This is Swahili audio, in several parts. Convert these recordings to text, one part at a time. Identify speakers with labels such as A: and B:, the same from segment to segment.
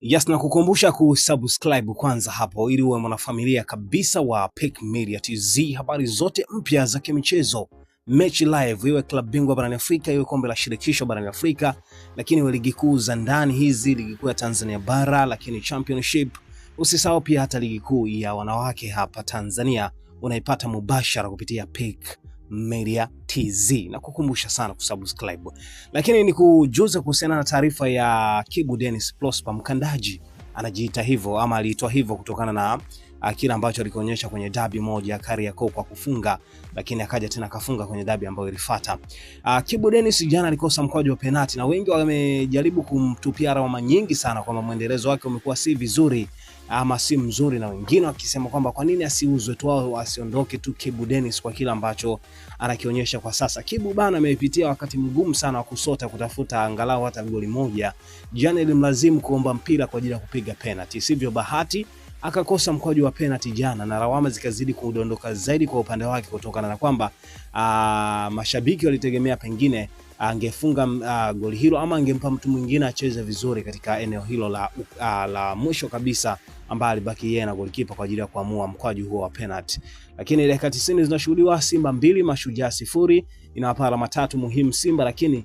A: Yes, na kukumbusha kusubscribe kwanza hapo ili uwe mwanafamilia kabisa wa Peak Media TZ. Habari zote mpya za kimichezo, mechi live, iwe klabu bingwa barani Afrika, iwe kombe la shirikisho barani Afrika, lakini iwe ligi kuu za ndani hizi, ligi kuu ya Tanzania bara, lakini championship. Usisahau pia hata ligi kuu ya wanawake hapa Tanzania unaipata mubashara kupitia Peak Media TZ, na kukumbusha sana kusubscribe. Lakini ni kujuza kuhusiana na taarifa ya Kibu Denis Prosper, mkandaji anajiita hivyo ama aliitwa hivyo kutokana na kile ambacho alikionyesha kwenye dabi moja Kariakoo kwa kufunga, lakini akaja tena kafunga kwenye dabi ambayo ilifuata. Kibu Denis jana alikosa mkwaju wa penalti na wengi wamejaribu kumtupia lawama nyingi sana kwamba mwendelezo wake umekuwa si vizuri ama si mzuri, na wengine wakisema kwamba kwa nini asiuzwe tu au asiondoke tu Kibu Denis kwa kile ambacho anakionyesha kwa sasa. Kibu bana amepitia wakati mgumu sana wa kusota kutafuta angalau hata goli moja. Jana ilimlazimu kuomba mpira kwa ajili ya kupiga penalti, sivyo bahati akakosa mkwaju wa penalti jana, na lawama zikazidi kudondoka zaidi kwa upande wake kutokana na kwamba mashabiki walitegemea pengine angefunga goli hilo ama angempa mtu mwingine acheze vizuri katika eneo hilo la mwisho kabisa, ambaye alibaki yeye na golikipa kwa ajili ya kuamua mkwaju huo wa penalty. Lakini dakika 90 zinashuhudiwa Simba 2 Mashujaa 0, inawapa alama 3 muhimu Simba, lakini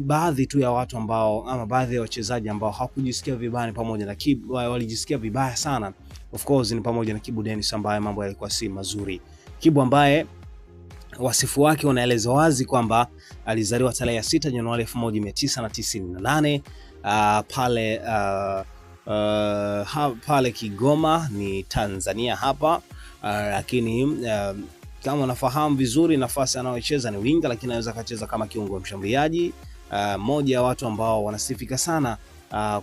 A: baadhi tu ya watu ambao ama baadhi ya wachezaji ambao hawakujisikia vibaya pamoja na Kibu walijisikia vibaya sana, of course ni pamoja na Kibu Denis ambaye mambo yalikuwa si mazuri. Kibu ambaye wasifu wake unaeleza wazi kwamba alizaliwa tarehe 6 Januari 1998 pale Kigoma ni Tanzania hapa, lakini kama unafahamu vizuri nafasi anayocheza ni winga, lakini anaweza kacheza kama kiungo mshambuliaji. Moja ya watu ambao wanasifika sana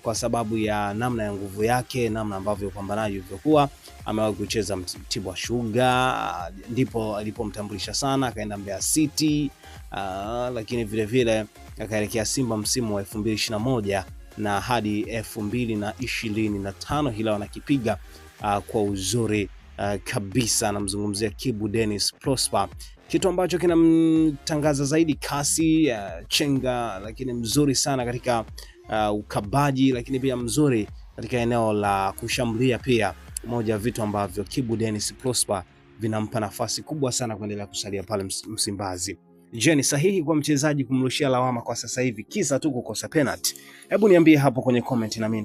A: kwa sababu ya namna ya nguvu yake, namna ambavyo upambanaji ulivyokuwa. Amewahi kucheza Mtibwa Sugar, ndipo alipomtambulisha sana, akaenda Mbeya City, lakini vile vile akaelekea Simba msimu wa 2021 na hadi 2025 hila wanakipiga kwa uzuri kabisa. Namzungumzia Kibu Denis Prosper, kitu ambacho kinamtangaza zaidi kasi, chenga, lakini mzuri sana katika ukabaji, lakini pia mzuri katika eneo la kushambulia pia. Moja ya vitu ambavyo Kibu Denis Prosper vinampa nafasi kubwa sana kuendelea kusalia pale Msimbazi. Je, ni sahihi kwa mchezaji kumrushia lawama kwa sasa hivi kisa tu kukosa penalty? Hebu niambie hapo kwenye comment na mimi